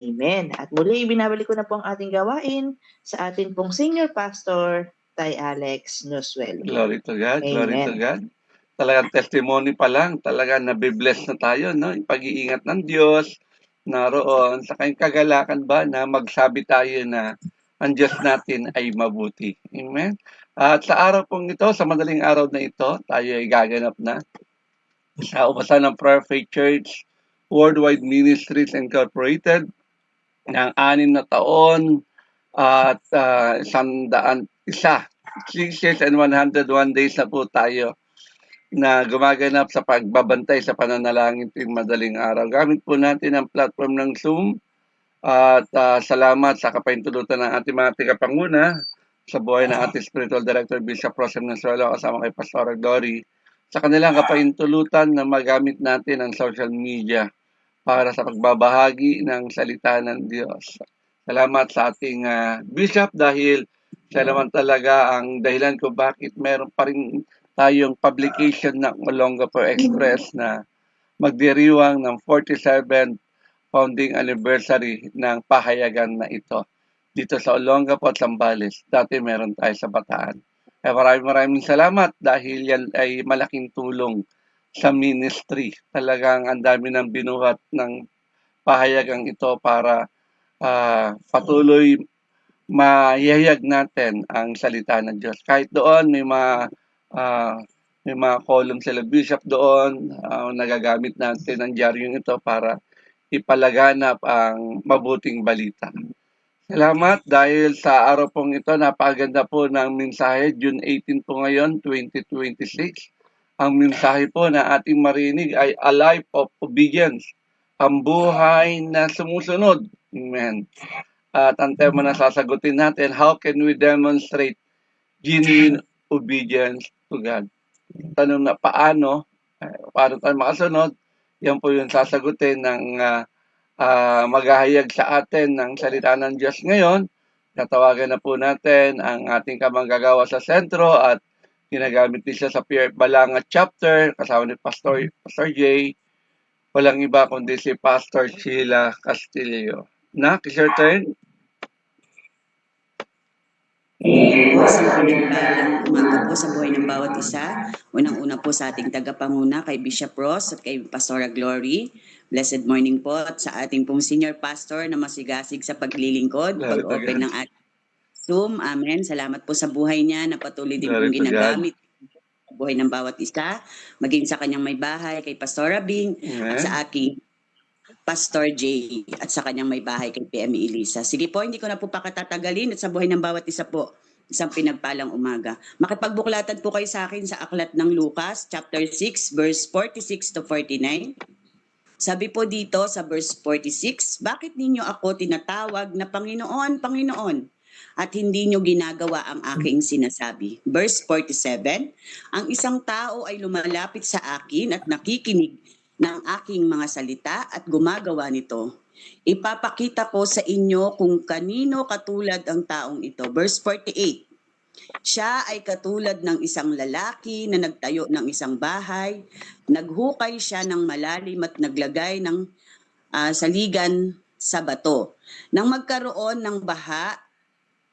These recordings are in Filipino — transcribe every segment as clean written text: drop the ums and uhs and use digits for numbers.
Amen. At muli, binabalik ko na po ang ating gawain sa atin pong Senior Pastor, Tay Alex Nosuel. Glory to God, glory to Amen. God. Talagang testimony pa lang, talagang nabibless na tayo, no? Yung pag-iingat ng Diyos, naroon, sa kanyang kagalakan ba na magsabi tayo na ang Diyos natin ay mabuti. Amen? At sa araw pong ito, sa madaling araw na ito, tayo ay gaganap na sa upasan ng Prayer Faith Church Worldwide Ministries Incorporated ng 6 na taon at 101 6 years and 101 days na po tayo na gumaganap sa pagbabantay sa pananalangin tuwing madaling araw. Gamit po natin ang platform ng Zoom at salamat sa kapahintulutan ng ating mga tigapanguna sa buhay ng ating Spiritual Director Bishop Rosem Nasuelo kasama kay Pastor Glory sa kanilang kapahintulutan na magamit natin ang social media para sa pagbabahagi ng salita ng Diyos. Salamat sa ating Bishop dahil siya naman talaga ang dahilan kung bakit meron pa rin tayong publication ng Olongapo Express na magdiriwang ng 47th founding anniversary ng pahayagan na ito dito sa Olongapo at Zambales. Dati meron tayo sa Bataan. Maraming salamat dahil yan ay malaking tulong sa ministry. Talagang ang dami ng binuhat ng pahayagang ito para patuloy maihayag natin ang salita ng Diyos. Kahit doon may mga column sila Bishop doon, nagagamit natin ang diaryong ito para ipalaganap ang mabuting balita. Salamat dahil sa araw pong ito, napakaganda po ng mensahe, June 18 po ngayon, 2026. Ang mensahe po na ating marinig ay a life of obedience, ang buhay na sumusunod. Amen. At ang tema na sasagutin natin, how can we demonstrate genuine obedience to God? Tanong na paano tayo makasunod, yan po yung sasagutin ng maghahayag sa atin ng salita ng Diyos ngayon. Tatawagan na po natin ang ating kamanggagawa sa sentro at ginagamit din siya sa PF Balanga chapter kasama ni Pastor J. Walang iba kundi si Pastor Sheila Castillo. It's your turn. Po, isang pinagpalang umaga po sa buhay ng bawat isa. Unang-una po sa ating tagapanguna kay Bishop Ross at kay Pastora Glory. Blessed morning po at sa ating pong senior pastor na masigasig sa paglilingkod, pag-open ng ating Zoom. Amen. Salamat po sa buhay niya na patuloy din pong ginagamit sa buhay ng bawat isa. Maging sa kanyang may bahay kay Pastora Bing at sa aking Pastor J at sa kanyang may bahay kay PM Elisa. Sige po, hindi ko na po pakatatagalin at sa buhay ng bawat isa po, isang pinagpalang umaga. Makipagbuklatan po kayo sa akin sa aklat ng Lucas, chapter 6, verse 46 to 49. Sabi po dito sa verse 46, bakit ninyo ako tinatawag na Panginoon, Panginoon, at hindi nyo ginagawa ang aking sinasabi? Verse 47, ang isang tao ay lumalapit sa akin at nakikinig ng aking mga salita at gumagawa nito. Ipapakita ko sa inyo kung kanino katulad ang taong ito. Verse 48, siya ay katulad ng isang lalaki na nagtayo ng isang bahay, naghukay siya ng malalim at naglagay ng saligan sa bato. Nang magkaroon ng baha,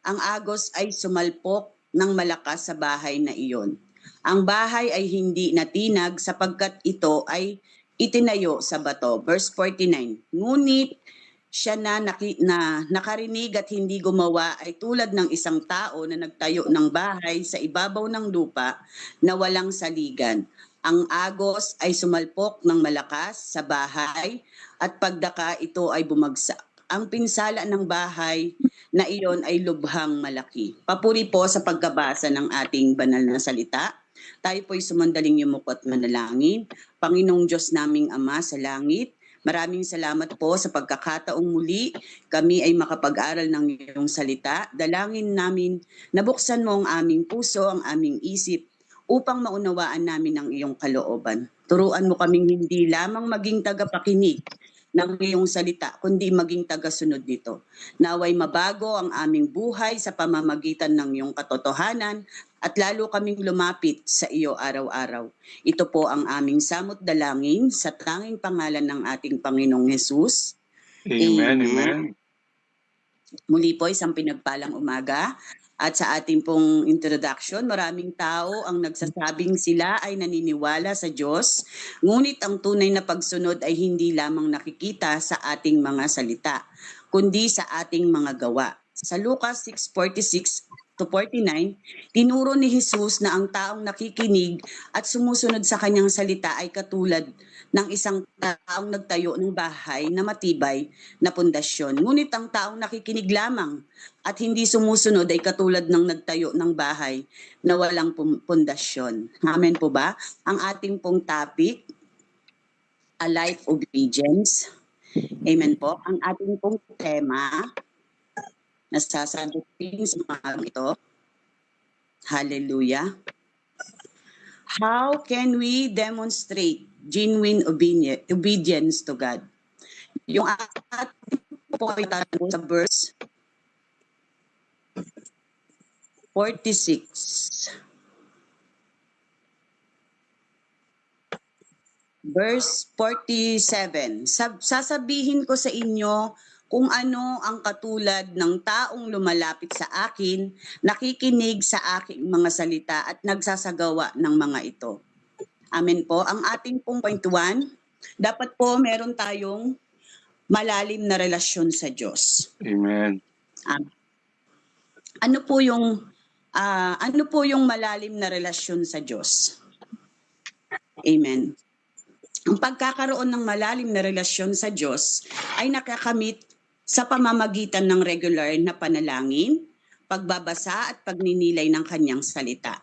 ang agos ay sumalpok ng malakas sa bahay na iyon. Ang bahay ay hindi natinag sapagkat ito ay itinayo sa bato. Verse 49, ngunit siya na nakarinig at hindi gumawa ay tulad ng isang tao na nagtayo ng bahay sa ibabaw ng lupa na walang saligan. Ang agos ay sumalpok ng malakas sa bahay at pagdaka ito ay bumagsak. Ang pinsala ng bahay na iyon ay lubhang malaki. Papuri po sa pagkabasa ng ating banal na salita. Tayo po'y sumandaling yumuko at manalangin. Panginoong Diyos naming Ama sa langit, maraming salamat po sa pagkakataong muli kami ay makapag-aral ng iyong salita. Dalangin namin na buksan mo ang aming puso, ang aming isip, upang maunawaan namin ang iyong kalooban. Turuan mo kaming hindi lamang maging tagapakinig ng iyong salita, kundi maging tagasunod nito. Naway mabago ang aming buhay sa pamamagitan ng iyong katotohanan at lalo kaming lumapit sa iyo araw-araw. Ito po ang aming samot dalangin sa tanging pangalan ng ating Panginoong Hesus. Amen, Amen. amen. Muli po, isang pinagpalang umaga. At sa ating pong introduction, maraming tao ang nagsasabing sila ay naniniwala sa Diyos, ngunit ang tunay na pagsunod ay hindi lamang nakikita sa ating mga salita, kundi sa ating mga gawa. Sa Lucas 6:46 to 49, tinuro ni Jesus na ang taong nakikinig at sumusunod sa kanyang salita ay katulad ng isang taong nagtayo ng bahay na matibay na pundasyon. Ngunit ang taong nakikinig lamang at hindi sumusunod ay katulad ng nagtayo ng bahay na walang pundasyon. Amen po ba? Ang ating pong topic, a life obedience. Amen po. Ang ating pong tema na sasagutin sa mga ito, hallelujah. How can we demonstrate genuine obedience to God? Yung ating po ay tanong sa verse 46. Verse 47. Sasabihin ko sa inyo kung ano ang katulad ng taong lumalapit sa akin, nakikinig sa aking mga salita at nagsasagawa ng mga ito. Amen po. Ang ating pong point 1, dapat po meron tayong malalim na relasyon sa Diyos. Amen. Ano po yung malalim na relasyon sa Diyos? Amen. Ang pagkakaroon ng malalim na relasyon sa Diyos ay nakakamit sa pamamagitan ng regular na panalangin, pagbabasa at pagninilay ng kanyang salita,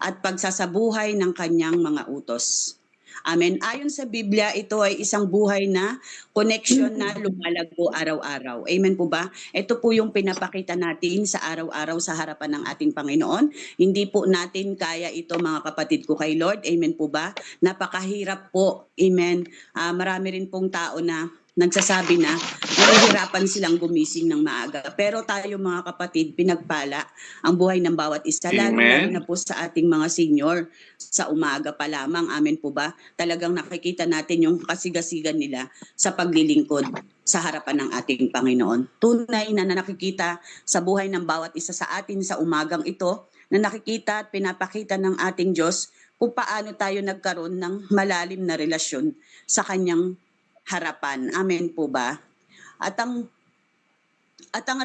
at pagsasabuhay ng kanyang mga utos. Amen. Ayon sa Biblia, ito ay isang buhay na connection na lumalago araw-araw. Amen po ba? Ito po yung pinapakita natin sa araw-araw sa harapan ng ating Panginoon. Hindi po natin kaya ito, mga kapatid ko kay Lord. Amen po ba? Napakahirap po. Amen. Marami rin pong tao na nagsasabi na nahihirapan silang gumising ng maaga. Pero tayo, mga kapatid, pinagpala ang buhay ng bawat isa, lalo na po sa ating mga senior sa umaga pa lamang. Amen po ba? Talagang nakikita natin yung kasigasigan nila sa paglilingkod sa harapan ng ating Panginoon. Tunay na nakikita sa buhay ng bawat isa sa atin sa umagang ito, na nakikita at pinapakita ng ating Diyos kung paano tayo nagkaroon ng malalim na relasyon sa kanyang harapan. Amen po ba? At ang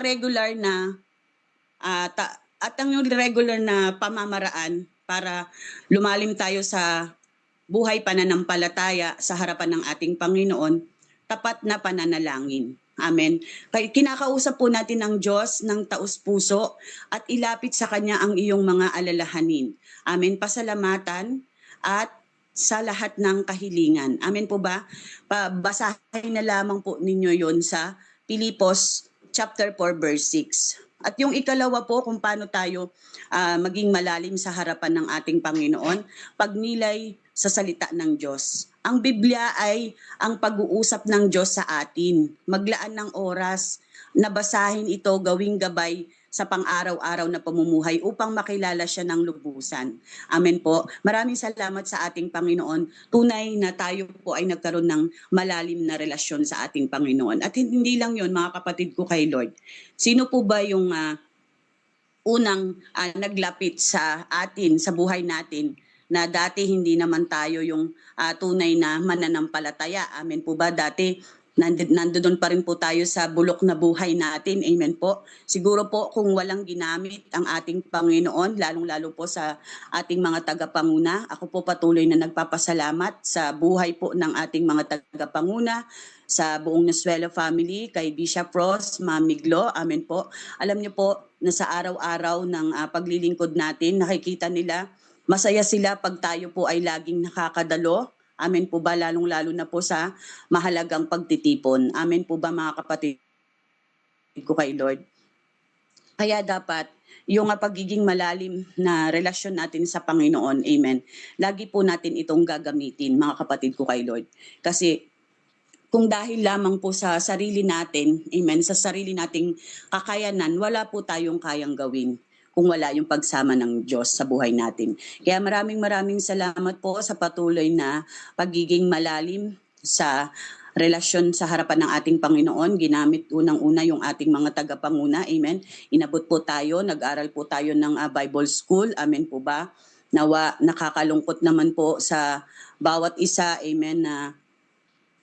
regular na yung regular na pamamaraan para lumalim tayo sa buhay pananampalataya sa harapan ng ating Panginoon, tapat na pananalangin. Amen. Kaya kinakausap po natin ang Diyos ng taus-puso at ilapit sa Kanya ang iyong mga alalahanin. Amen. Pasalamatan at sa lahat ng kahilingan. Amen po ba? Basahin na lamang po ninyo yon sa Pilipos chapter 4 verse 6. At yung ikalawa po kung paano tayo maging malalim sa harapan ng ating Panginoon, pagnilay sa salita ng Diyos. Ang Biblia ay ang pag-uusap ng Diyos sa atin. Maglaan ng oras na basahin ito, gawing gabay sa pang-araw-araw na pamumuhay upang makilala siya ng lubusan. Amen po. Maraming salamat sa ating Panginoon. Tunay na tayo po ay nagkaroon ng malalim na relasyon sa ating Panginoon. At hindi lang yon, mga kapatid ko kay Lord. Sino po ba yung unang naglapit sa atin, sa buhay natin, na dati hindi naman tayo yung tunay na mananampalataya? Amen po ba? Dati nandoon pa rin po tayo sa bulok na buhay natin. Amen po. Siguro po kung walang ginamit ang ating Panginoon, lalong-lalo po sa ating mga tagapanguna, ako po patuloy na nagpapasalamat sa buhay po ng ating mga tagapanguna, sa buong Nasuelo family, kay Bishop Ross, Ma'am Miglo. Amen po. Alam niyo po na sa araw-araw ng paglilingkod natin, nakikita nila, masaya sila pag tayo po ay laging nakakadalo. Amen po ba? Lalong-lalo na po sa mahalagang pagtitipon. Amen po ba, mga kapatid ko kay Lord? Kaya dapat yung pagiging malalim na relasyon natin sa Panginoon, amen, lagi po natin itong gagamitin, mga kapatid ko kay Lord. Kasi kung dahil lamang po sa sarili natin, amen, sa sarili nating kakayanan, wala po tayong kayang gawin kung wala yung pagsama ng Diyos sa buhay natin. Kaya maraming salamat po sa patuloy na pagiging malalim sa relasyon sa harapan ng ating Panginoon. Ginamit unang-una yung ating mga tagapanguna. Amen. Inabot po tayo, nag-aral po tayo ng Bible School. Amen po ba? Nawa, nakakalungkot naman po sa bawat isa. Amen, na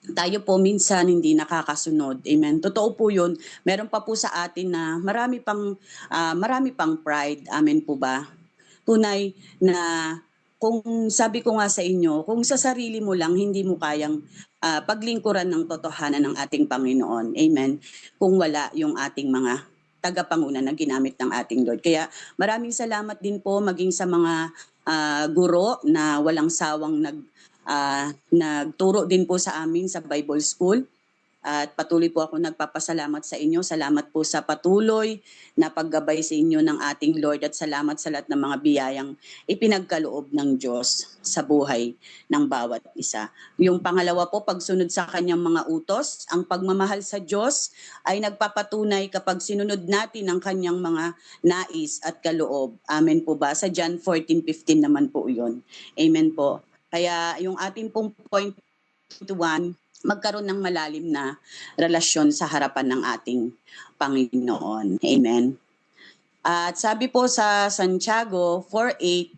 tayo po minsan hindi nakakasunod. Amen. Totoo po 'yun. Meron pa po sa atin na marami pang pride. Amen po ba? Tunay na kung sabi ko nga sa inyo, kung sa sarili mo lang hindi mo kayang paglingkuran ng totohanan ng ating Panginoon. Amen. Kung wala yung ating mga tagapanguna na ginamit ng ating Lord. Kaya maraming salamat din po maging sa mga guro na walang sawang nagturo din po sa amin sa Bible School. At patuloy po ako nagpapasalamat sa inyo. Salamat po sa patuloy na paggabay sa inyo ng ating Lord at salamat sa lahat ng mga biyayang ipinagkaloob ng Diyos sa buhay ng bawat isa. Yung pangalawa po, pagsunod sa kanyang mga utos. Ang pagmamahal sa Diyos ay nagpapatunay kapag sinunod natin ang kanyang mga nais at kaloob. Amen po ba? Sa John 14:15 naman po yun. Amen po. Kaya yung ating pong point 1, magkaroon ng malalim na relasyon sa harapan ng ating Panginoon. Amen. At sabi po sa Santiago 4:8,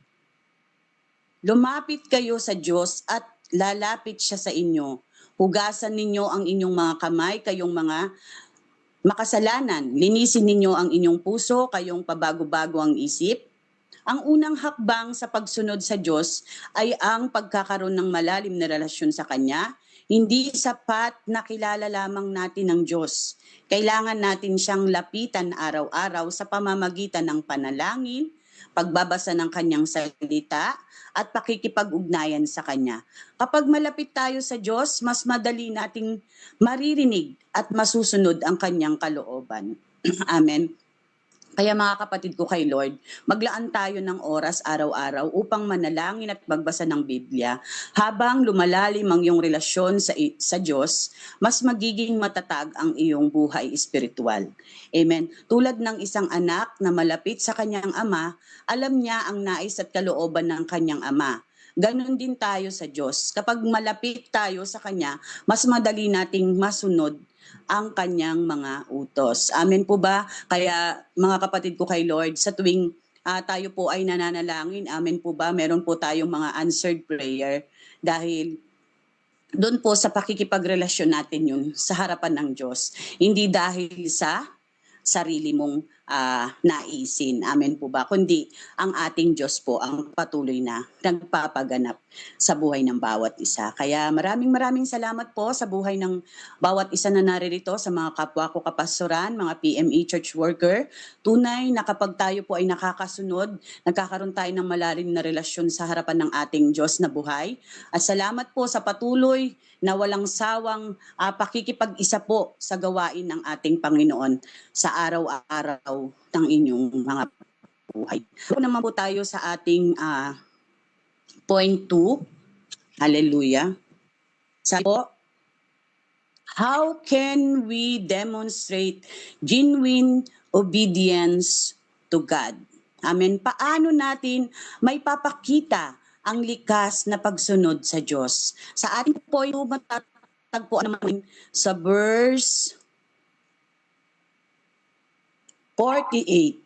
lumapit kayo sa Diyos at lalapit siya sa inyo. Hugasan ninyo ang inyong mga kamay, kayong mga makasalanan. Linisin ninyo ang inyong puso, kayong pabago-bago ang isip. Ang unang hakbang sa pagsunod sa Diyos ay ang pagkakaroon ng malalim na relasyon sa Kanya. Hindi sapat na kilala lamang natin ang Diyos. Kailangan natin siyang lapitan araw-araw sa pamamagitan ng panalangin, pagbabasa ng Kanyang salita, at pakikipag-ugnayan sa Kanya. Kapag malapit tayo sa Diyos, mas madali nating maririnig at masusunod ang Kanyang kalooban. Amen. Kaya mga kapatid ko kay Lord, maglaan tayo ng oras araw-araw upang manalangin at magbasa ng Biblia. Habang lumalalim ang iyong relasyon sa Diyos, mas magiging matatag ang iyong buhay espiritual. Amen. Tulad ng isang anak na malapit sa kanyang ama, alam niya ang nais at kalooban ng kanyang ama. Ganon din tayo sa Diyos. Kapag malapit tayo sa Kanya, mas madali nating masunod ang Kanyang mga utos. Amen po ba? Kaya mga kapatid ko kay Lord, sa tuwing tayo po ay nananalangin, amen po ba? Meron po tayong mga answered prayer dahil doon po sa pakikipagrelasyon natin yun sa harapan ng Diyos. Hindi dahil sa sarili mong naisin. Amen po ba? Kundi ang ating Diyos po ang patuloy na nagpapaganap sa buhay ng bawat isa. Kaya maraming salamat po sa buhay ng bawat isa na naririto, sa mga kapwa ko kapastoran, mga PME church worker. Tunay na kapag tayo po ay nakakasunod, nagkakaroon tayo ng malalim na relasyon sa harapan ng ating Diyos na buhay. At salamat po sa patuloy na walang sawang pakikipag-isa po sa gawain ng ating Panginoon sa araw-araw ng inyong mga buhay. So naman po tayo sa ating point 2. Hallelujah. Sabi po, how can we demonstrate genuine obedience to God? Amen. Paano natin may papakita ang likas na pagsunod sa Diyos? Sa ating point 2, matatagpuan naman sa verse 48.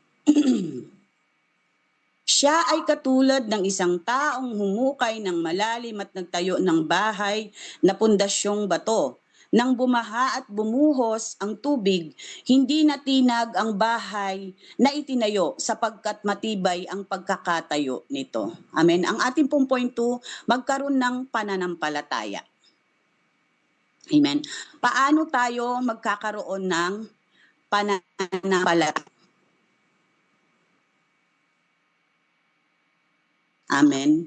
Siya ay katulad ng isang taong humukay ng malalim at nagtayo ng bahay na pundasyong bato. Nang bumaha at bumuhos ang tubig, hindi natinag ang bahay na itinayo sapagkat matibay ang pagkakatayo nito. Amen. Ang ating pong point 2, magkaroon ng pananampalataya. Amen. Paano tayo magkakaroon ng pananampalataya? Amen.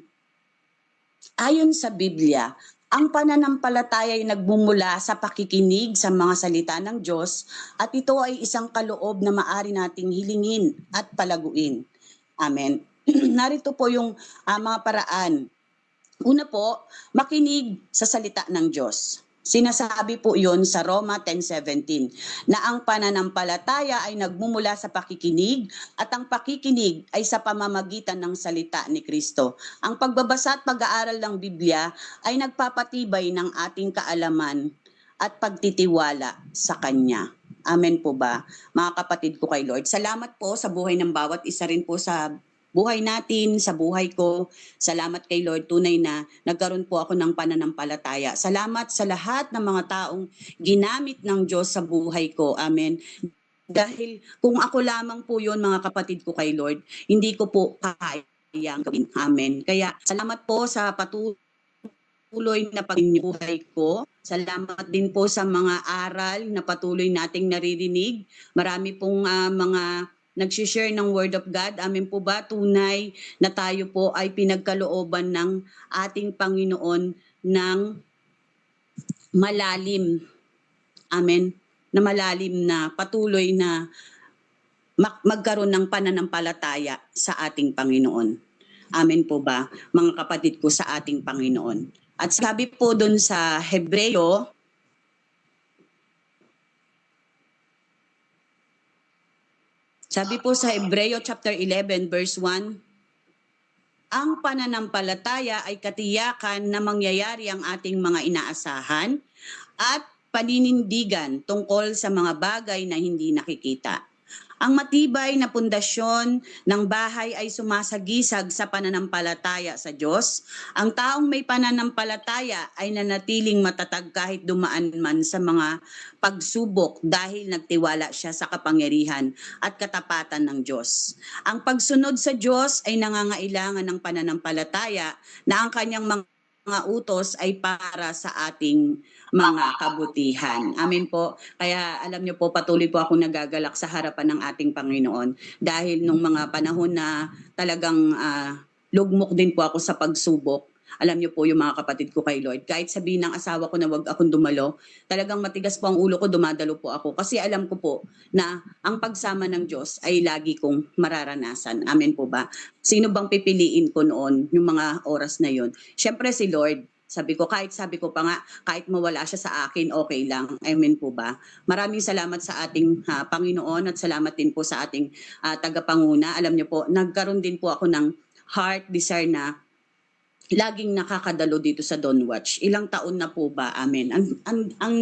Ayon sa Biblia, ang pananampalataya ay nagmumula sa pakikinig sa mga salita ng Diyos at ito ay isang kaloob na maaari nating hilingin at palaguin. Amen. Narito po yung mga paraan. Una po, makinig sa salita ng Diyos. Sinasabi po yun sa Roma 10:17 na ang pananampalataya ay nagmumula sa pakikinig at ang pakikinig ay sa pamamagitan ng salita ni Kristo. Ang pagbabasa at pag-aaral ng Biblia ay nagpapatibay ng ating kaalaman at pagtitiwala sa Kanya. Amen po ba? Mga kapatid ko kay Lord, salamat po sa buhay ng bawat isa rin po sa buhay natin, sa buhay ko. Salamat kay Lord, tunay na nagkaroon po ako ng pananampalataya. Salamat sa lahat ng mga taong ginamit ng Diyos sa buhay ko. Amen. Dahil kung ako lamang po yun, mga kapatid ko kay Lord, hindi ko po kayang gawin. Amen. Kaya salamat po sa patuloy na pagbuhay ko. Salamat din po sa mga aral na patuloy nating naririnig. Marami pong mga nag-share ng Word of God. Amen po ba? Tunay na tayo po ay pinagkalooban ng ating Panginoon ng malalim. Amen. Na malalim na patuloy na magkaroon ng pananampalataya sa ating Panginoon. Amen po ba, mga kapatid ko sa ating Panginoon? At sabi po doon sa Hebreo, chapter 11 verse 1, ang pananampalataya ay katiyakan na mangyayari ang ating mga inaasahan at paninindigan tungkol sa mga bagay na hindi nakikita. Ang matibay na pundasyon ng bahay ay sumasagisag sa pananampalataya sa Diyos. Ang taong may pananampalataya ay nanatiling matatag kahit dumaan man sa mga pagsubok dahil nagtiwala siya sa kapangyarihan at katapatan ng Diyos. Ang pagsunod sa Diyos ay nangangailangan ng pananampalataya na ang kanyang mga utos ay para sa ating mga kabutihan. Amen po. Kaya alam niyo po, patuloy po akong nagagalak sa harapan ng ating Panginoon dahil nung mga panahon na talagang lugmok din po ako sa pagsubok. Alam niyo po yung mga kapatid ko kay Lord. Kahit sabihin ng asawa ko na wag akong dumalo, talagang matigas po ang ulo ko, dumadalo po ako. Kasi alam ko po na ang pagsama ng Diyos ay lagi kong mararanasan. Amen po ba? Sino bang pipiliin ko noon, yung mga oras na yon? Siyempre si Lord. Sabi ko pa nga, kahit mawala siya sa akin, okay lang. Amen po ba? Maraming salamat sa ating Panginoon at salamat din po sa ating tagapanguna. Alam niyo po, nagkaroon din po ako ng heart desire na laging nakakadalo dito sa Don't Watch. Ilang taon na po ba? Amen. Ang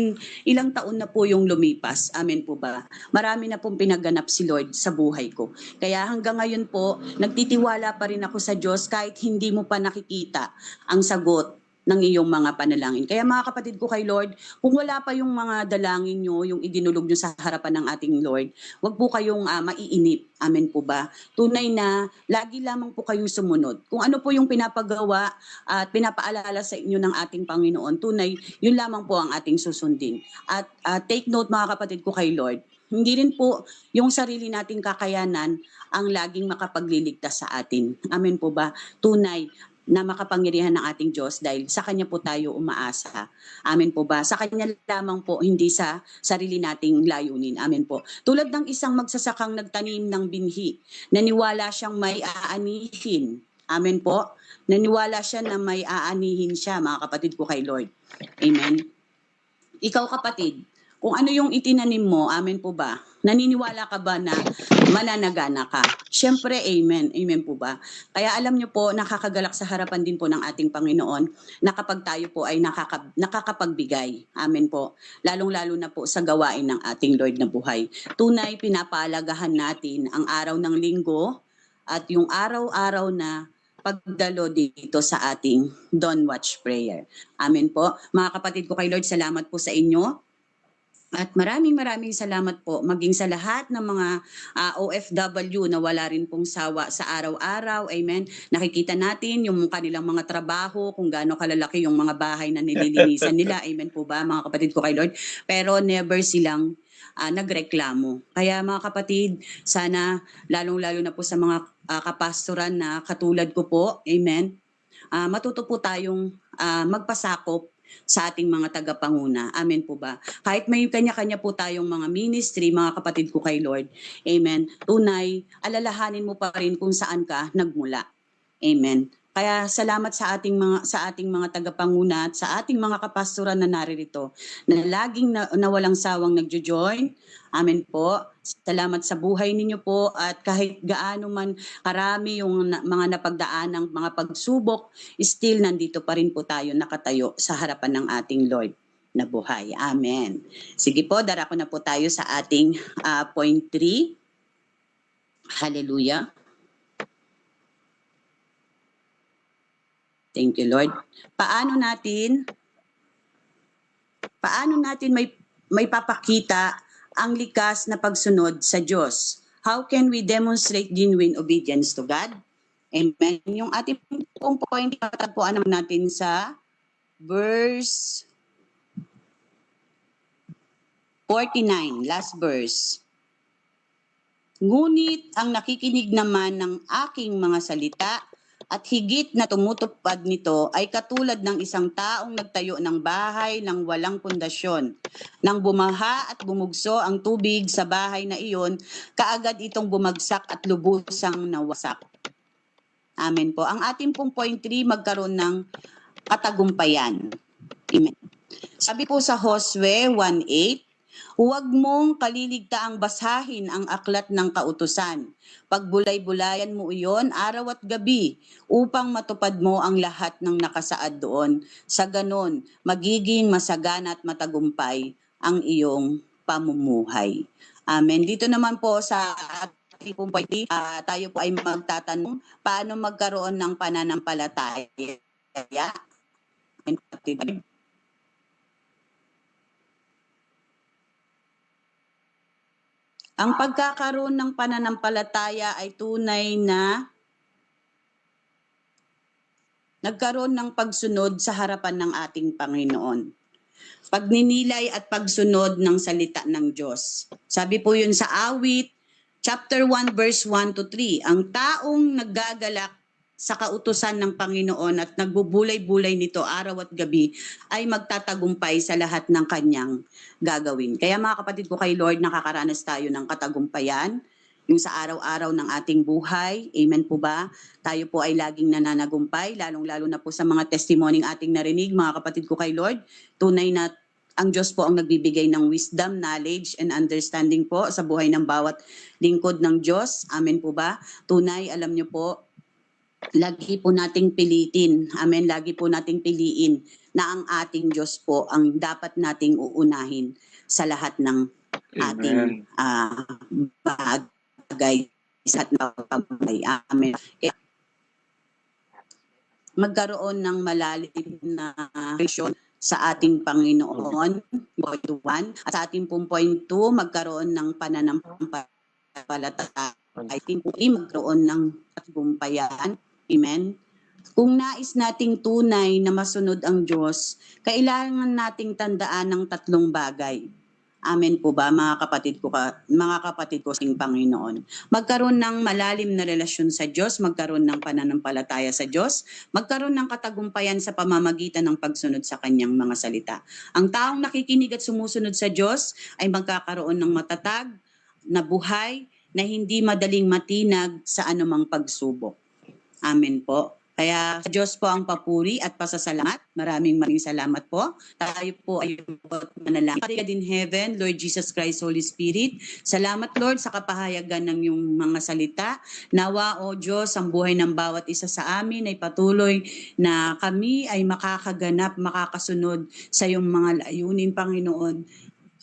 ilang taon na po yung lumipas. Amen po ba? Marami na pong pinaganap si Lord sa buhay ko. Kaya hanggang ngayon po, nagtitiwala pa rin ako sa Diyos kahit hindi mo pa nakikita ang sagot ng iyong mga panalangin. Kaya mga kapatid ko kay Lord, kung wala pa yung mga dalangin nyo, yung idinulog nyo sa harapan ng ating Lord, wag po kayong maiinip. Amen po ba? Tunay na lagi lamang po kayong sumunod. Kung ano po yung pinapagawa at pinapaalala sa inyo ng ating Panginoon, tunay, yun lamang po ang ating susundin. At take note mga kapatid ko kay Lord, hindi rin po yung sarili nating kakayanan ang laging makapagliligtas sa atin. Amen po ba? Tunay na makapangyarihan ng ating Diyos dahil sa Kanya po tayo umaasa. Amen po ba? Sa Kanya lamang po, hindi sa sarili nating layunin. Amen po. Tulad ng isang magsasakang nagtanim ng binhi, naniwala siyang may aanihin. Amen po. Naniwala siya na may aanihin siya, mga kapatid ko kay Lord. Amen. Ikaw kapatid, kung ano yung itinanim mo, amen po ba? Naniniwala ka ba na mananagana ka? Siyempre, amen. Amen po ba? Kaya alam niyo po, nakakagalak sa harapan din po ng ating Panginoon na kapag tayo po ay nakakapagbigay. Amen po. Lalong-lalo na po sa gawain ng ating Lord na buhay. Tunay, pinapaalagahan natin ang araw ng linggo at yung araw-araw na pagdalo dito sa ating Don't Watch Prayer. Amen po. Mga kapatid ko kay Lord, salamat po sa inyo. At maraming salamat po maging sa lahat ng mga OFW na wala rin pong sawa sa araw-araw. Amen. Nakikita natin yung kanilang mga trabaho, kung gaano kalalaki yung mga bahay na nililinisan nila. Amen po ba, mga kapatid ko kay Lord? Pero never silang nagreklamo. Kaya mga kapatid, sana lalong-lalo na po sa mga kapastoran na katulad ko po, amen, matuto po tayong magpasakop sa ating mga tagapanguna. Amen po ba? Kahit may kanya-kanya po tayong mga ministry, mga kapatid ko kay Lord. Amen. Tunay, alalahanin mo pa rin kung saan ka nagmula. Amen. Kaya salamat sa ating mga tagapanguna at sa ating mga kapastoran na naririto na laging na walang sawang nagjo-join. Amen po. Salamat sa buhay ninyo po at kahit gaano man karami yung mga napagdaan ng mga pagsubok, still nandito pa rin po tayo nakatayo sa harapan ng ating Lord. na buhay. Amen. Sige po, darako na po tayo sa ating point 3. Hallelujah. Thank you, Lord. Paano natin may papakita ang likas na pagsunod sa Diyos? How can we demonstrate genuine obedience to God? Amen. Yung ating pong point, tatagpuan naman natin sa verse 49, last verse. Ngunit ang nakikinig naman ng aking mga salita at higit na tumutupad nito ay katulad ng isang taong nagtayo ng bahay ng walang pundasyon. Nang bumaha at bumugso ang tubig sa bahay na iyon, kaagad itong bumagsak at lubusang nawasak. Amen po. Ang ating pong point 3, magkaroon ng katagumpayan. Amen. Sabi po sa Josue 1:8, huwag mong kaliligtaang basahin ang aklat ng kautusan. Pagbulay-bulayan mo iyon araw at gabi upang matupad mo ang lahat ng nakasaad doon. Sa ganon, magiging masagana at matagumpay ang iyong pamumuhay. Amen. Dito naman po sa ating pong point, tayo po ay magtatanong, paano magkaroon ng pananampalataya? Ang pagkakaroon ng pananampalataya ay tunay na nagkaroon ng pagsunod sa harapan ng ating Panginoon. Pagninilay at pagsunod ng salita ng Diyos. Sabi po yun sa Awit, chapter 1, verse 1 to 3. Ang taong naggagalak sa kautusan ng Panginoon at nagbubulay-bulay nito araw at gabi ay magtatagumpay sa lahat ng kanyang gagawin. Kaya mga kapatid ko kay Lord, nakakaranas tayo ng katagumpayan yung sa araw-araw ng ating buhay. Amen po ba? Tayo po ay laging nananagumpay, lalong-lalo na po sa mga testimony ating narinig, mga kapatid ko kay Lord. Tunay na ang Diyos po ang nagbibigay ng wisdom, knowledge, and understanding po sa buhay ng bawat lingkod ng Diyos. Amen po ba? Tunay, alam niyo po, lagi po nating pilitin. Amen. Lagi po nating piliin na ang ating Diyos po ang dapat nating uunahin sa lahat ng ating bagay sa pamumuhay. Amen. Kaya, magkaroon ng malalim na relasyon sa ating Panginoon, point 1. At sa ating point 2, magkaroon ng pananampalataya. Ating po magkaroon ng katagumpayan. Amen. Kung nais nating tunay na masunod ang Diyos, kailangan nating tandaan ng 3 bagay. Amen po ba, mga kapatid ko sa Panginoon? Magkaroon ng malalim na relasyon sa Diyos, magkaroon ng pananampalataya sa Diyos, magkaroon ng katagumpayan sa pamamagitan ng pagsunod sa kanyang mga salita. Ang taong nakikinig at sumusunod sa Diyos ay magkakaroon ng matatag na buhay na hindi madaling matinag sa anumang pagsubok. Amen po. Kaya sa Diyos po ang papuri at pasasalamat. Maraming salamat po. Tayo po ay manalangin. Father God in heaven, Lord Jesus Christ, Holy Spirit, salamat Lord sa kapahayagan ng iyong mga salita. Nawa o Diyos, ang buhay ng bawat isa sa amin ay patuloy na kami ay makakaganap, makakasunod sa iyong mga layunin, Panginoon,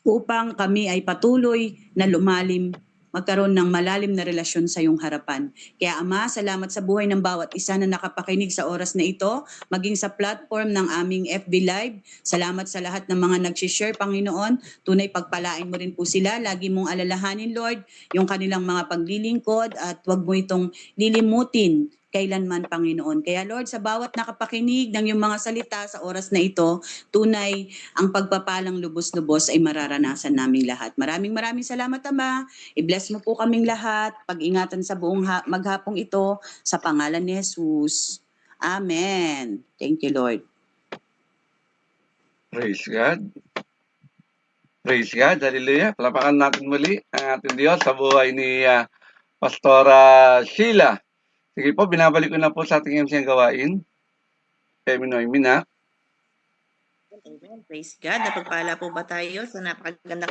upang kami ay patuloy na lumalim, magkaroon ng malalim na relasyon sa iyong harapan. Kaya Ama, salamat sa buhay ng bawat isa na nakapakinig sa oras na ito, maging sa platform ng aming FB Live. Salamat sa lahat ng mga nag-share, Panginoon. Tunay pagpalain mo rin po sila. Lagi mong alalahanin, Lord, yung kanilang mga paglilingkod at huwag mo itong lilimutin kailanman, Panginoon. Kaya Lord, sa bawat nakapakinig ng iyong mga salita sa oras na ito, tunay ang pagpapalang lubos-lubos ay mararanasan naming lahat. Maraming salamat, Ama. I-bless mo po kaming lahat. Pag-ingatan sa buong maghapong ito sa pangalan ni Jesus. Amen. Thank you, Lord. Praise God. Praise God. Hallelujah. Palapakan natin muli ang ating Diyos sa buhay ni Pastora Sheila. Sige po, binabalik ko na po sa ating MC ang gawain. Kemi Noemi na. Amen. Praise God. Napagpala po ba tayo sa napakaganda